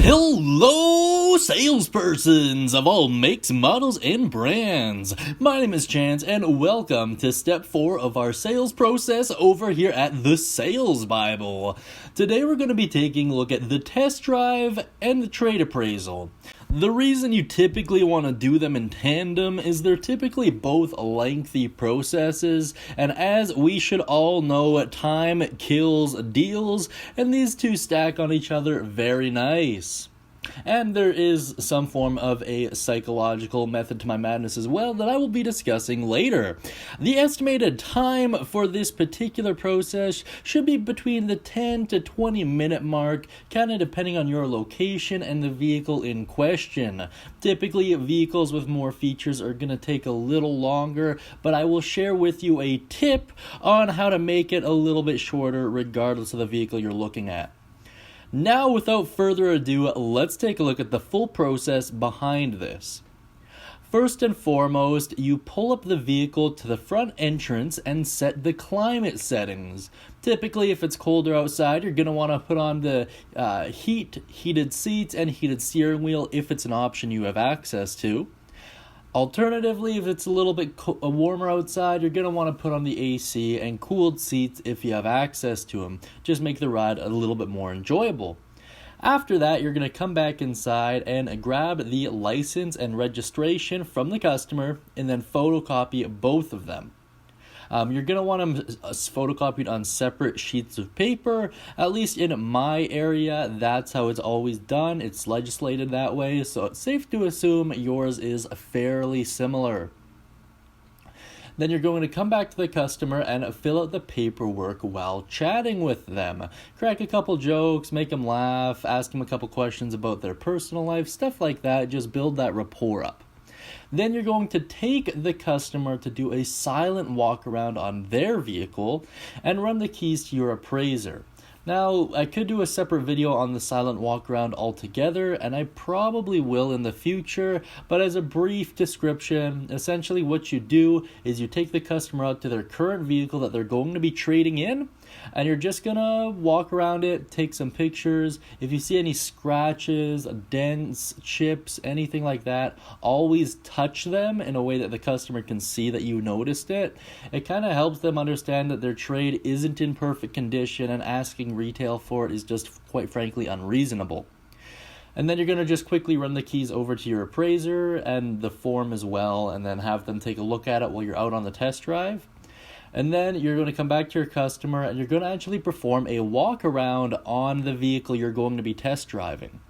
Hello, salespersons of all makes, models, and brands. My name is Chance, and welcome to step 4 of our sales process over here at the Sales Bible. Today we're going to be taking a look at the test drive and the trade appraisal. The reason you typically want to do them in tandem is they're typically both lengthy processes, and as we should all know, time kills deals, and these two stack on each other very nice. And there is some form of a psychological method to my madness as well that I will be discussing later. The estimated time for this particular process should be between the 10 to 20 minute mark, kind of depending on your location and the vehicle in question. Typically, vehicles with more features are going to take a little longer, but I will share with you a tip on how to make it a little bit shorter regardless of the vehicle you're looking at. Now, without further ado, let's take a look at the full process behind this. First and foremost, you pull up the vehicle to the front entrance and set the climate settings. Typically, if it's colder outside, you're going to want to put on the heated seats and heated steering wheel if it's an option you have access to. Alternatively, if it's a little bit warmer outside, you're going to want to put on the AC and cooled seats if you have access to them. Just make the ride a little bit more enjoyable. After that, you're going to come back inside and grab the license and registration from the customer and then photocopy both of them. You're going to want them photocopied on separate sheets of paper. At least in my area, that's how it's always done. It's legislated that way, so it's safe to assume yours is fairly similar. Then you're going to come back to the customer and fill out the paperwork while chatting with them. Crack a couple jokes, make them laugh, ask them a couple questions about their personal life, stuff like that. Just build that rapport up. Then you're going to take the customer to do a silent walk around on their vehicle and run the keys to your appraiser. Now, I could do a separate video on the silent walk around altogether, and I probably will in the future, but as a brief description, essentially what you do is you take the customer out to their current vehicle that they're going to be trading in, and you're just gonna walk around it, take some pictures. If you see any scratches, dents, chips, anything like that, always touch them in a way that the customer can see that you noticed it. It kind of helps them understand that their trade isn't in perfect condition, and asking retail for it is just quite frankly unreasonable. And then you're going to just quickly run the keys over to your appraiser and the form as well, and then have them take a look at it while you're out on the test drive. And then you're going to come back to your customer and you're going to actually perform a walk around on the vehicle you're going to be test driving.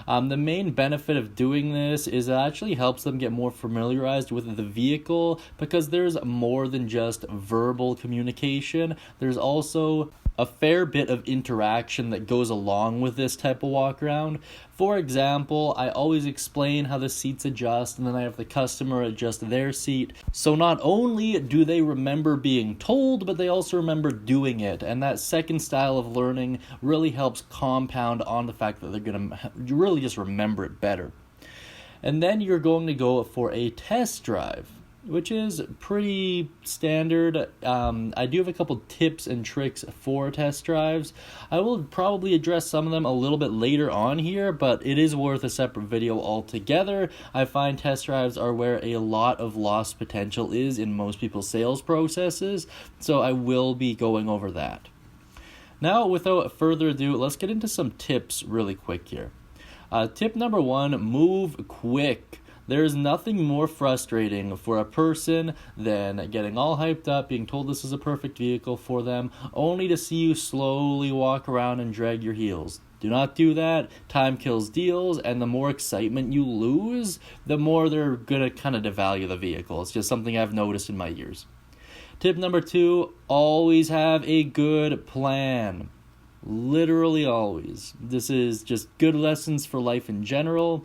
The main benefit of doing this is it actually helps them get more familiarized with the vehicle, because there's more than just verbal communication. There's also a fair bit of interaction that goes along with this type of walk around. For example, I always explain how the seats adjust, and then I have the customer adjust their seat. So not only do they remember being told, but they also remember doing it. And that second style of learning really helps compound on the fact that they're going to really just remember it better. And then you're going to go for a test drive, which is pretty standard. I do have a couple tips and tricks for test drives. I will probably address some of them a little bit later on here, but it is worth a separate video altogether. I find test drives are where a lot of lost potential is in most people's sales processes, so I will be going over that. Now, without further ado, let's get into some tips really quick here. Tip number 1, move quick. There's nothing more frustrating for a person than getting all hyped up, being told this is a perfect vehicle for them, only to see you slowly walk around and drag your heels. Do not do that. Time kills deals, and the more excitement you lose, the more they're going to kind of devalue the vehicle. It's just something I've noticed in my years. Tip number 2, always have a good plan. Literally always. This is just good lessons for life in general.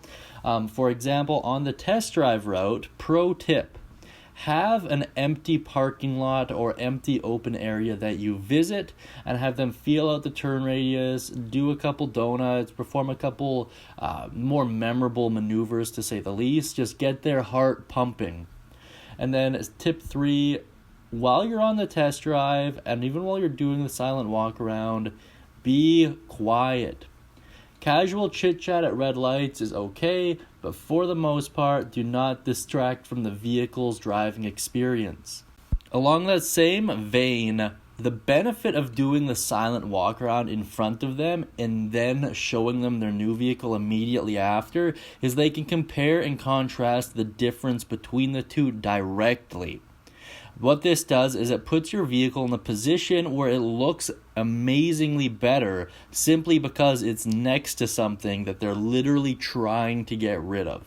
For example, on the test drive route, pro tip, have an empty parking lot or empty open area that you visit and have them feel out the turn radius, do a couple donuts, perform a couple more memorable maneuvers to say the least. Just get their heart pumping. And then tip 3, while you're on the test drive and even while you're doing the silent walk around, be quiet. Casual chit-chat at red lights is okay, but for the most part, do not distract from the vehicle's driving experience. Along that same vein, the benefit of doing the silent walk around in front of them and then showing them their new vehicle immediately after is they can compare and contrast the difference between the two directly. What this does is it puts your vehicle in a position where it looks amazingly better simply because it's next to something that they're literally trying to get rid of.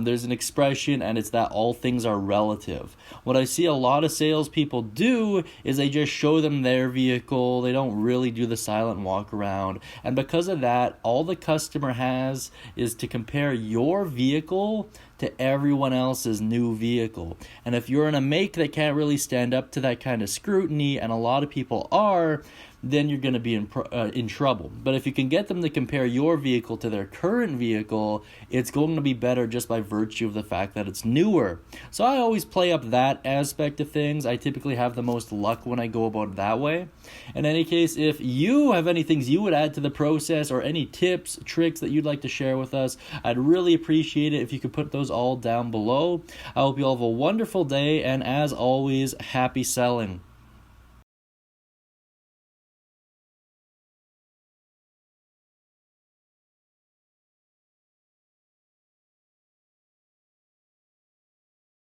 There's an expression, and it's that all things are relative. What I see a lot of salespeople do is they just show them their vehicle. They don't really do the silent walk around. And because of that, all the customer has is to compare your vehicle to everyone else's new vehicle. And if you're in a make that can't really stand up to that kind of scrutiny, and a lot of people are, then you're going to be in trouble. But if you can get them to compare your vehicle to their current vehicle, it's going to be better just by virtue of the fact that it's newer. So I always play up that aspect of things. I typically have the most luck when I go about it that way. In any case, if you have any things you would add to the process or any tips, tricks that you'd like to share with us, I'd really appreciate it if you could put those all down below. I hope you all have a wonderful day, and as always, happy selling.